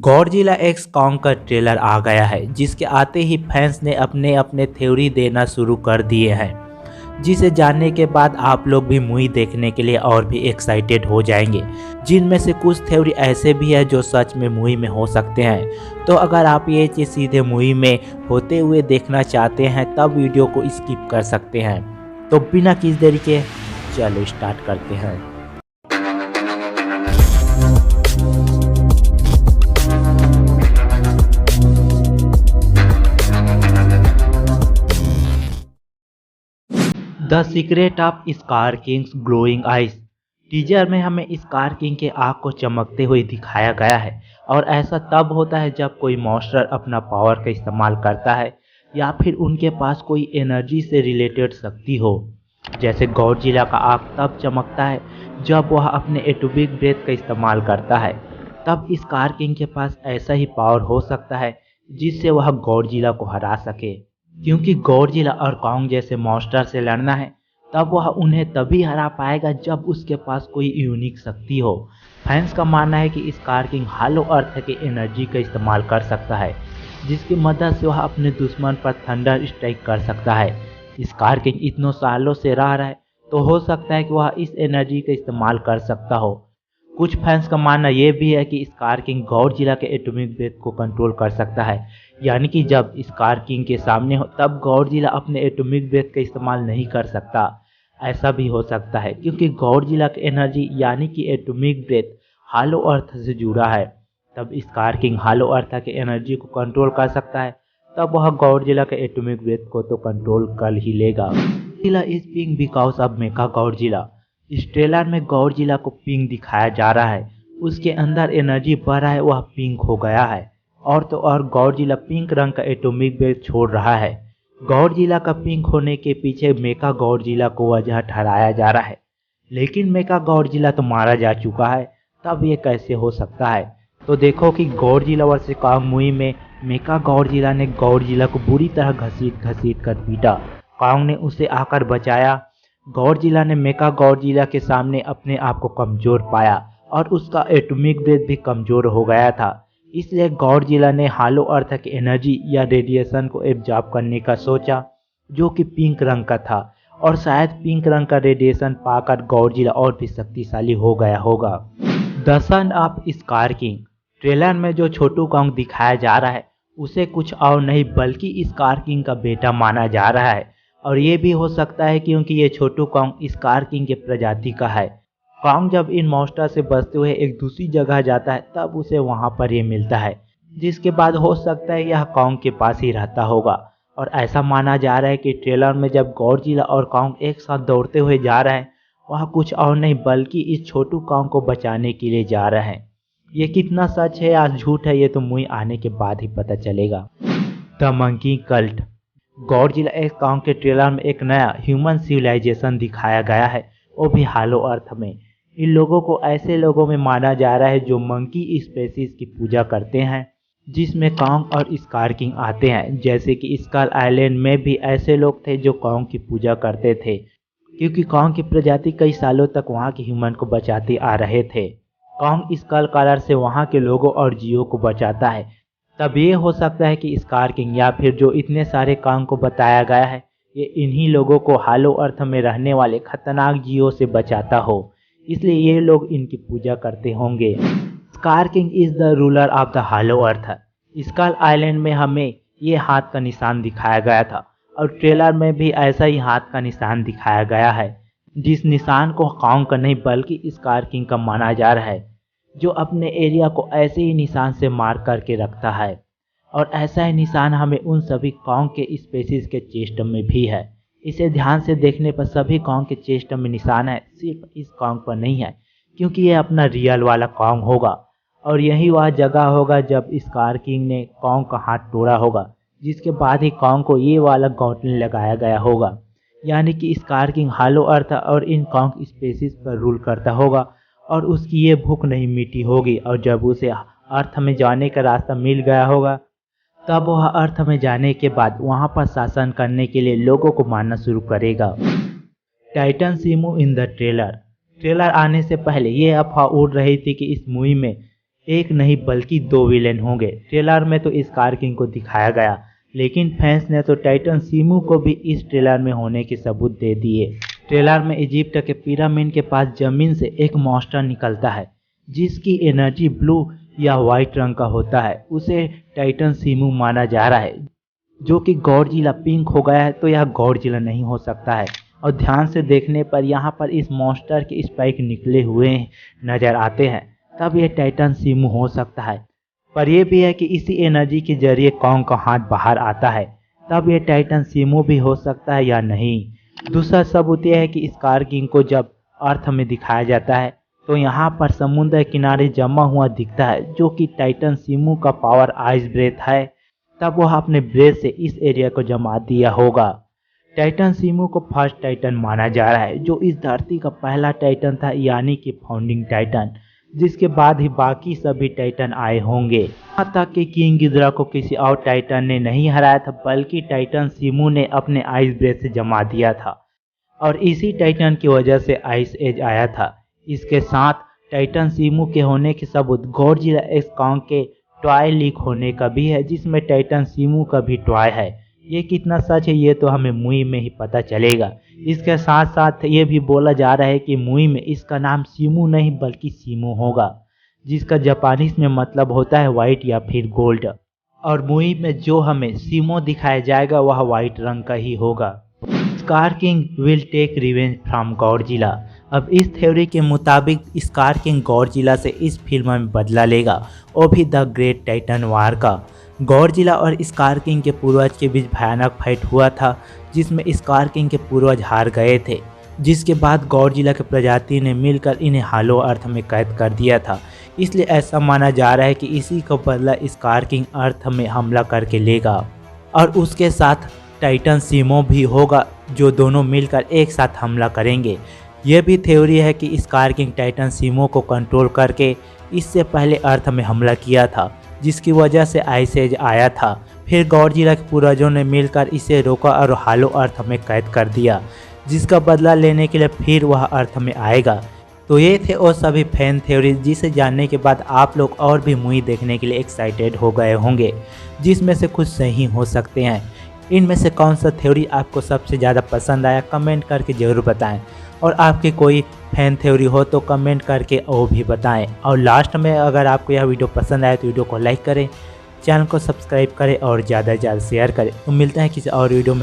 Godzilla x Kong का trailer आ गया है, जिसके आते ही फैंस ने अपने अपने थ्योरी देना शुरू कर दिए हैं, जिसे जानने के बाद आप लोग भी मूवी देखने के लिए और भी एक्साइटेड हो जाएंगे। जिनमें से कुछ थ्योरी ऐसे भी है जो सच में मूवी में हो सकते हैं। तो अगर आप ये चीज़ सीधे मूवी में होते हुए देखना चाहते हैं तब वीडियो को स्किप कर सकते हैं। तो बिना किसी देरी के चलो स्टार्ट करते हैं। The secret of scar Kings glowing eyes. Teaser में हमें स्कार किंग के आँख को चमकते हुए दिखाया गया है, और ऐसा तब होता है जब कोई मॉन्स्टर अपना पावर का इस्तेमाल करता है या फिर उनके पास कोई एनर्जी से रिलेटेड शक्ति हो। जैसे गॉडजिला का आँख तब चमकता है जब वह अपने एटॉमिक ब्रेथ का इस्तेमाल करता है। तब स्कार किंग के पास ऐसा ही पावर हो सकता है जिससे वह गॉडजिला को हरा सके, क्योंकि गॉडजिला और कॉन्ग जैसे मॉन्स्टर से लड़ना है तब वह उन्हें तभी हरा पाएगा जब उसके पास कोई यूनिक शक्ति हो। फैंस का मानना है कि स्कार किंग हालो अर्थ की एनर्जी का इस्तेमाल कर सकता है, जिसकी मदद से वह अपने दुश्मन पर थंडर स्ट्राइक कर सकता है। स्कार किंग इतनों सालों से रह रहा है तो हो सकता है कि वह इस एनर्जी का इस्तेमाल कर सकता हो। कुछ फैंस का मानना यह भी है कि स्कार किंग गॉडजिला के एटॉमिक ब्रेथ को कंट्रोल कर सकता है, यानी कि जब स्कार किंग के सामने हो तब गॉडजिला अपने एटॉमिक ब्रेथ का इस्तेमाल नहीं कर सकता। ऐसा भी हो सकता है क्योंकि गॉडजिला की एनर्जी यानी कि एटॉमिक ब्रेथ हालो अर्थ से जुड़ा है। तब स्कार किंग हालो अर्थ की एनर्जी को कंट्रोल कर सकता है, तब वह गॉडजिला के एटॉमिक ब्रेथ को तो कंट्रोल कर ही लेगा। Godzilla is pink because of Mecha Godzilla. इस ट्रेलर में गॉडजिला को पिंक दिखाया जा रहा है, उसके अंदर एनर्जी बढ़ रहा है, वह पिंक हो गया है। और तो और गॉडजिला पिंक रंग का एटॉमिक ब्रेथ छोड़ रहा है। गॉडजिला का पिंक होने के पीछे मेका गॉडजिला को वजह ठहराया जा रहा है, लेकिन मेका गॉडजिला तो मारा जा चुका है, तब ये कैसे हो सकता है। तो देखो कि गॉडजिला वर्सेस कॉन्ग मूवी में मेका गॉडजिला ने गॉडजिला को बुरी तरह घसीट घसीट कर पीटा। कॉन्ग ने उसे आकर बचाया। गॉडजिला ने मेका गॉडजिला के सामने अपने आप को कमजोर पाया और उसका एटॉमिक ब्रेथ भी कमजोर हो गया था। इसलिए गॉडजिला ने हालो अर्थ की एनर्जी या रेडिएशन को एब्जॉर्ब करने का सोचा, जो कि पिंक रंग का था, और शायद पिंक रंग का रेडिएशन पाकर गॉडजिला और भी शक्तिशाली हो गया होगा। The son of scar king. Trailer में जो छोटू कॉन्ग दिखाया जा रहा है उसे कुछ और नहीं बल्कि स्कार किंग का बेटा माना जा रहा है, और ये भी हो सकता है क्योंकि ये छोटू कॉन्ग स्कार किंग के प्रजाति का है। कॉन्ग जब इन मॉन्स्टर से बचते हुए एक दूसरी जगह जाता है तब उसे वहां पर ये मिलता है, जिसके बाद हो सकता है यह कॉन्ग के पास ही रहता होगा। और ऐसा माना जा रहा है कि ट्रेलर में जब गॉडजिला और कॉन्ग एक साथ दौड़ते हुए जा रहे हैं वह कुछ और नहीं बल्कि इस छोटू कॉन्ग को बचाने के लिए जा रहे हैं। ये कितना सच है या झूठ है ये तो मूवी आने के बाद ही पता चलेगा। The monkey cult. Godzilla x Kong के ट्रेलर में एक नया ह्यूमन सिविलाइजेशन दिखाया गया है, वो भी हालो अर्थ में। इन लोगों को ऐसे लोगों में माना जा रहा है जो मंकी स्पेसीज की पूजा करते हैं, जिसमें कॉन्ग और स्कार किंग आते हैं। जैसे कि स्कल आइलैंड में भी ऐसे लोग थे जो कॉन्ग की पूजा करते थे, क्योंकि कॉन्ग की प्रजाति कई सालों तक वहां के ह्यूमन को बचाते आ रहे थे। कॉन्ग स्कल कलर से वहां के लोगों और जियो को बचाता है। तब ये हो सकता है कि स्कार किंग या फिर जो इतने सारे कॉन्ग को बताया गया है ये इन्हीं लोगों को हालो अर्थ में रहने वाले खतरनाक जियो से बचाता हो, इसलिए ये लोग इनकी पूजा करते होंगे। Skar King is the ruler of the Hollow Earth. Skull Island में हमें ये हाथ का निशान दिखाया गया था, और ट्रेलर में भी ऐसा ही हाथ का निशान दिखाया गया है, जिस निशान को कॉन्ग का नहीं बल्कि स्कार किंग का माना जा रहा है, जो अपने एरिया को ऐसे ही निशान से मार्क करके रखता है। और ऐसा ही निशान हमें उन सभी कॉन्ग के स्पेसीज के चेस्ट में भी है। इसे ध्यान से देखने पर सभी कॉन्ग के चेस्ट में निशान है, सिर्फ इस कॉन्ग पर नहीं है, क्योंकि यह अपना रियल वाला कॉन्ग होगा, और यही वह जगह होगा जब स्कार किंग ने कॉन्ग का हाथ तोड़ा होगा, जिसके बाद ही कॉन्ग को ये वाला गॉटलिन लगाया गया होगा। यानी कि स्कार किंग हालो अर्थ और इन कॉन्ग स्पेसीज पर रूल करता होगा, और उसकी ये भूख नहीं मिटी होगी, और जब उसे अर्थ में जाने का रास्ता मिल गया होगा तब वह अर्थ में जाने के बाद वहां पर शासन करने के लिए लोगों को मारना शुरू करेगा। टाइटन सीमू इन द ट्रेलर। ट्रेलर आने से पहले ये अफवाह उड़ रही थी कि इस मूवी में एक नहीं बल्कि 2 विलेन होंगे। ट्रेलर में तो स्कार किंग को दिखाया गया, लेकिन फैंस ने तो टाइटन सीमू को भी इस ट्रेलर में होने के सबूत दे दिए। ट्रेलर में इजिप्ट के पिरामिड के पास जमीन से एक मॉन्स्टर निकलता है जिसकी एनर्जी ब्लू या व्हाइट रंग का होता है। उसे टाइटन सीमू माना जा रहा है, जो कि गॉडजिला पिंक हो गया है तो यह गॉडजिला नहीं हो सकता है। और ध्यान से देखने पर यहाँ पर इस मॉन्स्टर के स्पाइक निकले हुए नजर आते हैं, तब यह टाइटन सीमू हो सकता है। पर यह भी है कि इसी एनर्जी के जरिए कॉन्ग का हाथ बाहर आता है, तब यह टाइटन सीमू भी हो सकता है या नहीं। दूसरा सबूत यह है कि स्कार किंग को जब अर्थ में दिखाया जाता है तो यहाँ पर समुद्र किनारे जमा हुआ दिखता है, जो कि टाइटन सीमू का पावर आइस ब्रेथ है। तब वह अपने ब्रेथ से इस एरिया को जमा दिया होगा। टाइटन सीमू को फर्स्ट टाइटन माना जा रहा है, जो इस धरती का पहला टाइटन था, यानी कि फाउंडिंग टाइटन, जिसके बाद ही बाकी सभी टाइटन आए होंगे। यहाँ तक कि किंग गिदरा को किसी और टाइटन ने नहीं हराया था, बल्कि टाइटन सीमू ने अपने आइस ब्रेथ से जमा दिया था, और इसी टाइटन की वजह से आइस एज आया था। इसके साथ टाइटन सीमू के होने के सबूत गॉडजिला एक्स कॉन्ग के टॉय लीक होने का भी है, जिसमें टाइटन सीमू का भी टॉय है। ये कितना सच है ये तो हमें मूवी में ही पता चलेगा। इसके साथ साथ ये भी बोला जा रहा है कि मूवी में इसका नाम सीमू नहीं बल्कि सीमू होगा, जिसका जापानीज में मतलब होता है व्हाइट या फिर गोल्ड। और मूवी में जो हमें सीमो दिखाया जाएगा वह व्हाइट रंग का ही होगा। Skar King will take revenge from Godzilla. अब इस थ्योरी के मुताबिक स्कार किंग गॉडजिला से इस फिल्म में बदला लेगा, वो भी द ग्रेट टाइटन वार का। गॉडजिला और स्कार किंग के पूर्वज के बीच भयानक फाइट हुआ था, जिसमें स्कार किंग के पूर्वज हार गए थे, जिसके बाद गॉडजिला के प्रजाति ने मिलकर इन्हें हालो अर्थ में कैद कर दिया था। इसलिए ऐसा माना जा रहा है कि इसी का बदला स्कार किंग अर्थ में हमला करके लेगा, और उसके साथ टाइटन सीमो भी होगा, जो दोनों मिलकर एक साथ हमला करेंगे। यह भी थ्योरी है कि स्कार किंग टाइटन सीमो को कंट्रोल करके इससे पहले अर्थ में हमला किया था, जिसकी वजह से आइस एज आया था। फिर गॉडजिला के पूर्वजों ने मिलकर इसे रोका और हालो अर्थ में कैद कर दिया, जिसका बदला लेने के लिए फिर वह अर्थ में आएगा। तो ये थे वो सभी फैन थ्योरी, जिसे जानने के बाद आप लोग और भी मूवी देखने के लिए एक्साइटेड हो गए होंगे, जिसमें से कुछ सही हो सकते हैं। इनमें से कौन सा थ्योरी आपको सबसे ज़्यादा पसंद आया, कमेंट करके ज़रूर बताएं। और आपके कोई फैन थ्योरी हो तो कमेंट करके वो भी बताएं। और लास्ट में अगर आपको यह वीडियो पसंद आए तो वीडियो को लाइक करें, चैनल को सब्सक्राइब करें और ज़्यादा से ज़्यादा शेयर करें। तो मिलते हैं किसी और वीडियो में।